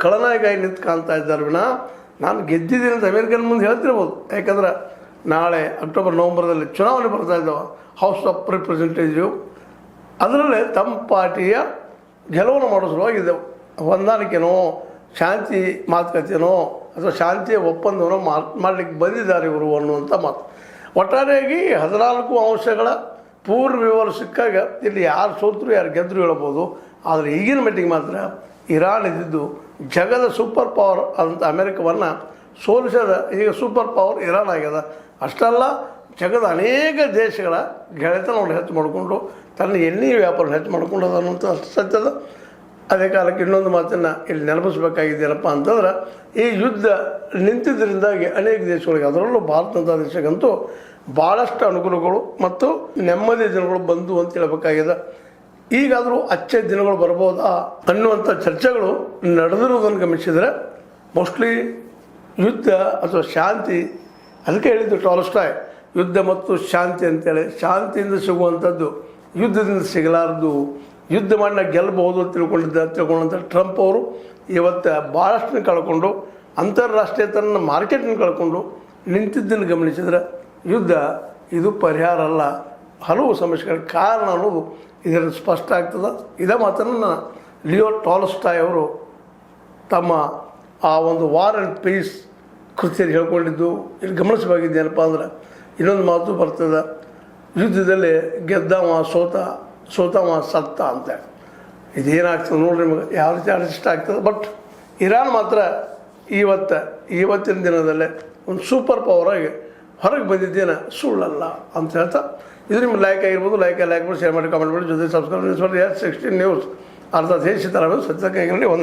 ಖಳನಾಯಕಾಗಿ ನಿಂತು ಕಾಣ್ತಾ ಇದ್ದಾರೆ ವಿನ ನಾನು ಗೆದ್ದಿದ್ದೀನಿ ಅಂತ ಅಮೇರಿಕನ್ ಮುಂದೆ ಹೇಳ್ತಿರ್ಬೋದು. ಯಾಕಂದ್ರೆ ನಾಳೆ ಅಕ್ಟೋಬರ್ ನವಂಬರ್ದಲ್ಲಿ ಚುನಾವಣೆ ಬರ್ತಾ ಇದ್ದಾವೆ ಹೌಸ್ ಆಫ್ ರಿಪ್ರೆಸೆಂಟೇಟಿವ್. ಅದರಲ್ಲೇ ತಮ್ಮ ಪಾರ್ಟಿಯ ಗೆಲುವನ್ನು ಮಾಡೋ ಸಲುವಾಗಿದ್ದೆವು. ಹೊಂದಾಣಿಕೆನೋ ಶಾಂತಿ ಮಾತುಕತೆನೋ ಅಥವಾ ಶಾಂತಿಯ ಒಪ್ಪಂದವನ್ನು ಮಾಡಲಿಕ್ಕೆ ಬಂದಿದ್ದಾರೆ ಇವರು ಅನ್ನುವಂಥ ಮಾತು. ಒಟ್ಟಾರೆಯಾಗಿ 14 ಅಂಶಗಳ ಪೂರ್ವ ವಿವರ ಸಿಕ್ಕಾಗ ಇಲ್ಲಿ ಯಾರು ಸೋತರು ಯಾರು ಗೆದ್ದರು ಹೇಳ್ಬೋದು. ಆದರೆ ಈಗಿನ ಮಟ್ಟಿಗೆ ಮಾತ್ರ ಇರಾನ್ ಇದ್ದಿದ್ದು ಜಗದ ಸೂಪರ್ ಪವರ್ ಅಂತ ಅಮೆರಿಕವನ್ನು ಸೋಲಿಸದ ಈಗ ಸೂಪರ್ ಪವರ್ ಇರಾನ್ ಆಗ್ಯದ. ಅಷ್ಟಲ್ಲ, ಜಗದ ಅನೇಕ ದೇಶಗಳ ಗೆಳೆತನವನ್ನು ಹೆಚ್ಚು ಮಾಡಿಕೊಂಡು ತನ್ನ ಎಣ್ಣೆ ವ್ಯಾಪಾರ ಹೆಚ್ಚು ಮಾಡ್ಕೊಂಡದ ಅನ್ನೋಂಥ ಸತ್ಯದ. ಅದೇ ಕಾಲಕ್ಕೆ ಇನ್ನೊಂದು ಮಾತನ್ನು ಇಲ್ಲಿ ನೆನಪಿಸ್ಬೇಕಾಗಿದ್ದೇನಪ್ಪ ಅಂತಂದ್ರೆ, ಈ ಯುದ್ಧ ನಿಂತಿದ್ದರಿಂದಾಗಿ ಅನೇಕ ದೇಶಗಳಿಗೆ, ಅದರಲ್ಲೂ ಭಾರತದ ದೇಶಕ್ಕಂತೂ ಭಾಳಷ್ಟು ಅನುಕೂಲಗಳು ಮತ್ತು ನೆಮ್ಮದಿ ದಿನಗಳು ಬಂದು ಅಂತ ಹೇಳಬೇಕಾಗಿದೆ. ಈಗಾದರೂ ಅಚ್ಚೆ ದಿನಗಳು ಬರ್ಬೋದಾ ಅನ್ನುವಂಥ ಚರ್ಚೆಗಳು ನಡೆದಿರುವುದನ್ನು ಗಮನಿಸಿದರೆ ಮೋಸ್ಟ್ಲಿ ಯುದ್ಧ ಅಥವಾ ಶಾಂತಿ, ಅದಕ್ಕೆ ಹೇಳಿದ್ದು ಟಾಲ್ಸ್ಟಾಯ್, ಯುದ್ಧ ಮತ್ತು ಶಾಂತಿ ಅಂತೇಳಿ. ಶಾಂತಿಯಿಂದ ಸಿಗುವಂಥದ್ದು ಯುದ್ಧದಿಂದ ಸಿಗಲಾರದು. ಯುದ್ಧ ಮಾಡಿ ಗೆಲ್ಲಬಹುದು ಅಂತ ತಿಳ್ಕೊಂಡಂಥ ಟ್ರಂಪ್ ಅವರು ಇವತ್ತು ಭಾಳಷ್ಟನ್ನು ಕಳ್ಕೊಂಡು ಅಂತಾರಾಷ್ಟ್ರೀಯ ತನ್ನ ಮಾರ್ಕೆಟನ್ನು ಕಳ್ಕೊಂಡು ನಿಂತಿದ್ದನ್ನು ಗಮನಿಸಿದರೆ ಯುದ್ಧ ಇದು ಪರಿಹಾರ ಅಲ್ಲ, ಹಲವು ಸಮಸ್ಯೆಗಳ ಕಾರಣ ಅನ್ನೋದು ಇದರಲ್ಲಿ ಸ್ಪಷ್ಟ ಆಗ್ತದೆ. ಇದೇ ಮಾತನ್ನು ಲಿಯೋ ಟಾಲ್ಸ್ಟಾಯ್ ಅವರು ತಮ್ಮ ಆ ಒಂದು ವಾರ್ ಆ್ಯಂಡ್ ಪೀಸ್ ಕೃತಿಯಲ್ಲಿ ಹೇಳ್ಕೊಂಡಿದ್ದು ಇಲ್ಲಿ ಗಮನಿಸಬೇಕಿದ್ದೇನಪ್ಪ ಅಂದ್ರೆ, ಇನ್ನೊಂದು ಮಾತು ಬರ್ತದೆ, ಯುದ್ಧದಲ್ಲಿ ಗೆದ್ದವ ಸೋತವ ಸತ್ತ ಅಂತ. ಇದೇನಾಗ್ತದೆ ನೋಡ್ರಿ ನಿಮಗೆ ಯಾವ ರೀತಿ ಅನಿಷ್ಟ ಆಗ್ತದೆ. ಬಟ್ ಇರಾನ್ ಮಾತ್ರ ಇವತ್ತಿನ ದಿನದಲ್ಲೇ ಒಂದು ಸೂಪರ್ ಪವರಾಗಿ ಹೊರಗೆ ಬಂದಿದ್ದೇನೆ, ಸುಳ್ಳಲ್ಲ ಅಂತ ಹೇಳ್ತಾ, ಇದು ನಿಮ್ಗೆ ಲೈಕ್ ಆಗಿರ್ಬೋದು. ಲೈಕ್ ಮಾಡಿ, ಶೇರ್ ಮಾಡಿ, ಕಾಮೆಂಟ್ ಮಾಡಿ, ಜೊತೆ ಸಬ್ಸ್ಕ್ರೈಬ್ ಮಾಡಿ. S16 ನ್ಯೂಸ್ ಅರ್ಧ ದೇಶ ಥರ ಸತ್ಯಕ್ಕೆ ಒಂದು